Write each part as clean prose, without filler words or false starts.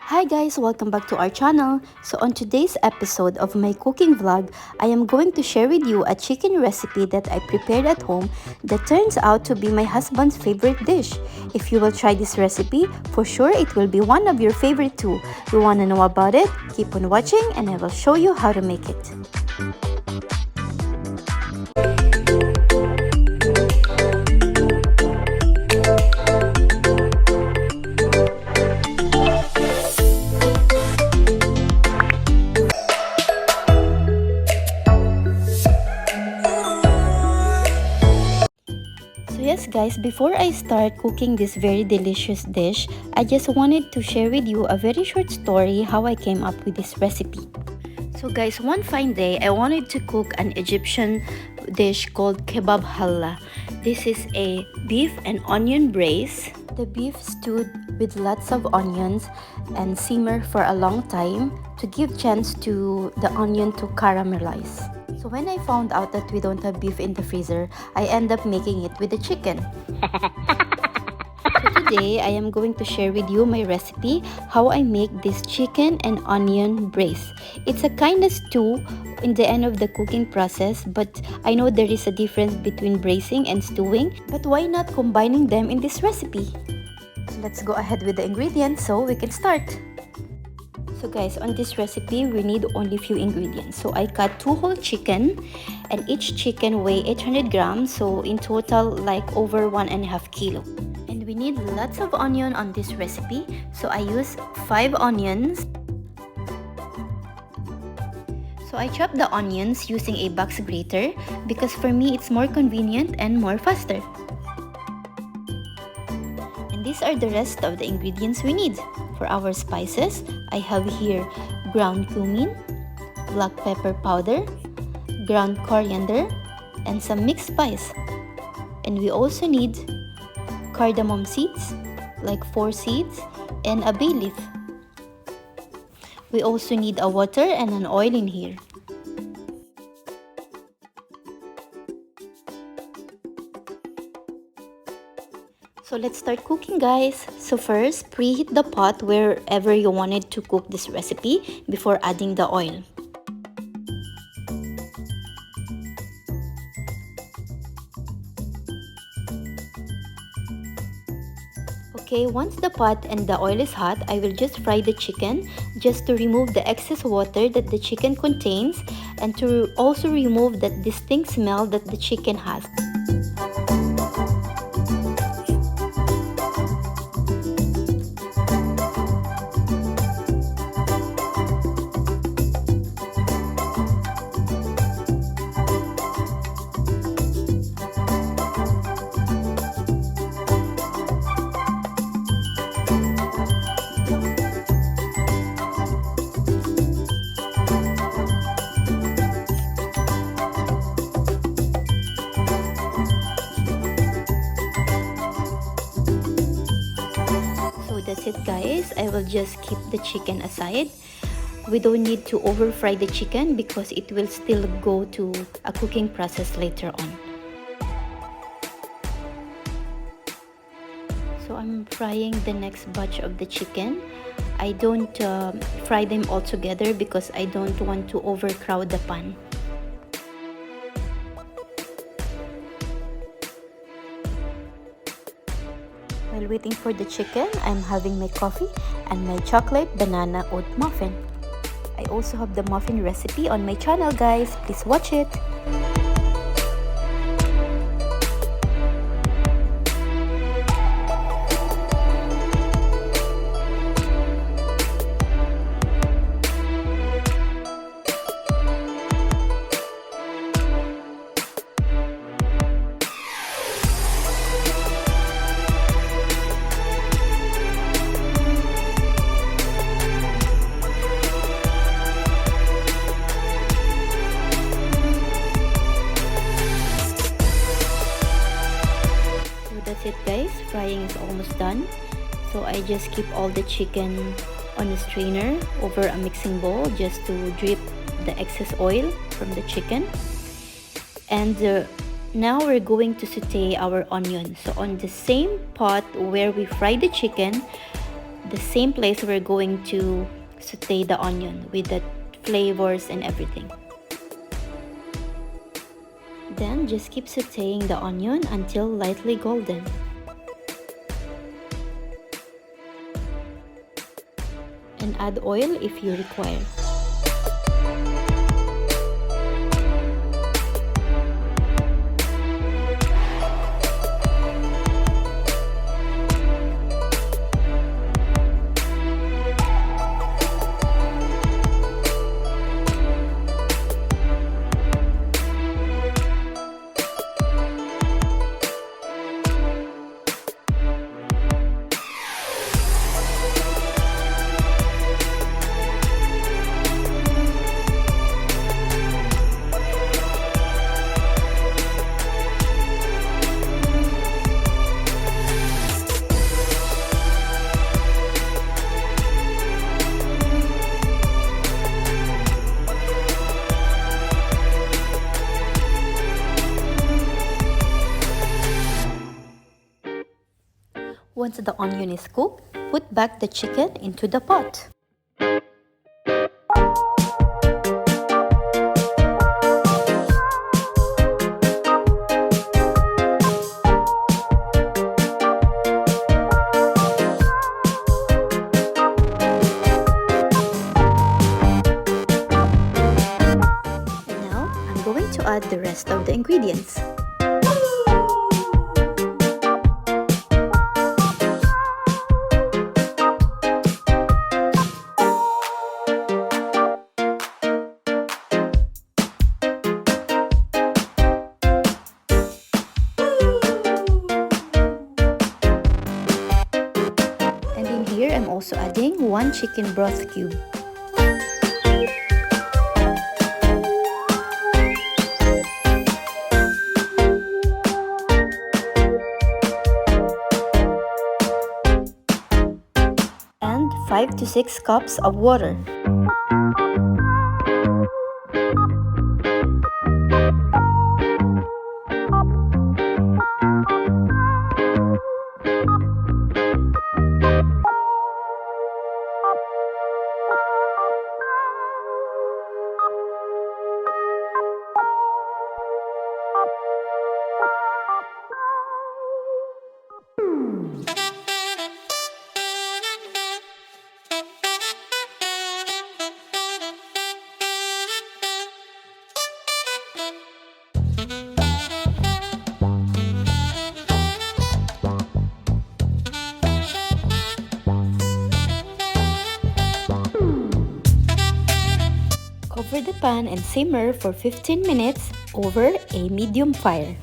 Hi guys, welcome back to our channel. So on today's episode of my cooking vlog, I am going to share with you a chicken recipe that I prepared at home that turns out to be my husband's favorite dish. If you will try this recipe, for sure it will be one of your favorite too. You want to know about it? Keep on watching and I will show you how to make it. Yes guys, before I start cooking this very delicious dish, I just wanted to share with you a very short story how I came up with this recipe. So guys, one fine day, I wanted to cook an Egyptian dish called kebab halla. This is a beef and onion braise. The beef stewed with lots of onions and simmer for a long time to give chance to the onion to caramelize. So when I found out that we don't have beef in the freezer, I end up making it with the chicken. So today, I am going to share with you my recipe, how I make this chicken and onion braise. It's a kind of stew in the end of the cooking process, but I know there is a difference between braising and stewing, but why not combining them in this recipe? So let's go ahead with the ingredients so we can start. So guys, on this recipe, we need only few ingredients. So I cut 2 whole chicken and each chicken weigh 800 grams. So in total, like over 1.5 kilo. And we need lots of onion on this recipe. So I use 5 onions. So I chop the onions using a box grater because for me, it's more convenient and more faster. And these are the rest of the ingredients we need. For our spices, I have here ground cumin, black pepper powder, ground coriander, and some mixed spice. And we also need cardamom seeds, like 4 seeds, and a bay leaf. We also need a water and an oil in here. So let's start cooking guys. So first, preheat the pot wherever you wanted to cook this recipe before adding the oil. Okay, once the pot and the oil is hot, I will just fry the chicken just to remove the excess water that the chicken contains and to also remove that distinct smell that the chicken has. That's it guys, I will just keep the chicken aside. We don't need to over fry the chicken because it will still go to a cooking process later on. So I'm frying the next batch of the chicken. I don't fry them all together because I don't want to overcrowd the pan. While waiting for the chicken, I'm having my coffee and my chocolate banana oat muffin. I also have the muffin recipe on my channel guys, please watch it. That's it guys, frying is almost done. So I just keep all the chicken on a strainer over a mixing bowl just to drip the excess oil from the chicken. And now we're going to saute our onion. So on the same pot where we fry the chicken, the same place we're going to saute the onion with the flavors and everything. Then just keep sauteing the onion until lightly golden. And add oil if you require. Once the onion is cooked, put back the chicken into the pot. And now, I'm going to add the rest of the ingredients. Here I'm also adding 1 chicken broth cube. And 5 to 6 cups of water. Cover the pan and simmer for 15 minutes over a medium fire.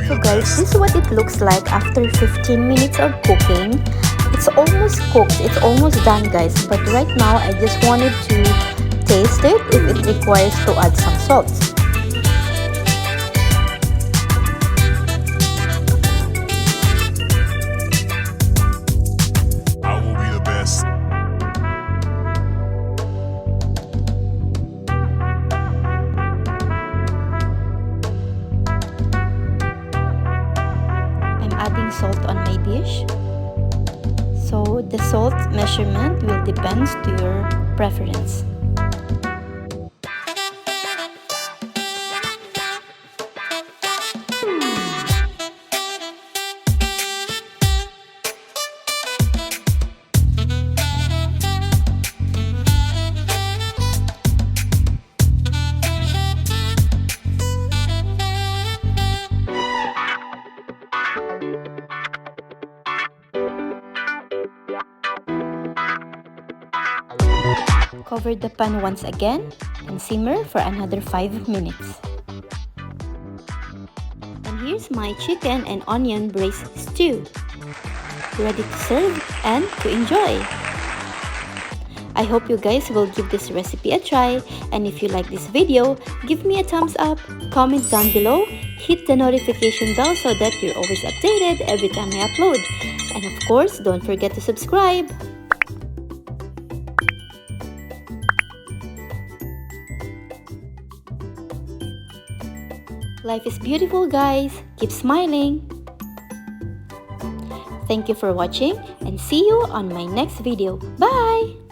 So guys, this is what it looks like after 15 minutes of cooking. It's almost cooked, it's almost done guys, but right now I just wanted to taste it if it requires to add some salt. I will be the best. I'm adding salt on my dish. So the salt measurement will depend to your preference. Cover the pan once again and simmer for another 5 minutes. And here's my chicken and onion braised stew. Ready to serve and to enjoy. I hope you guys will give this recipe a try, and if you like this video, give me a thumbs up, comment down below, hit the notification bell so that you're always updated every time I upload. And of course, don't forget to subscribe. Life is beautiful, guys. Keep smiling. Thank you for watching and see you on my next video. Bye!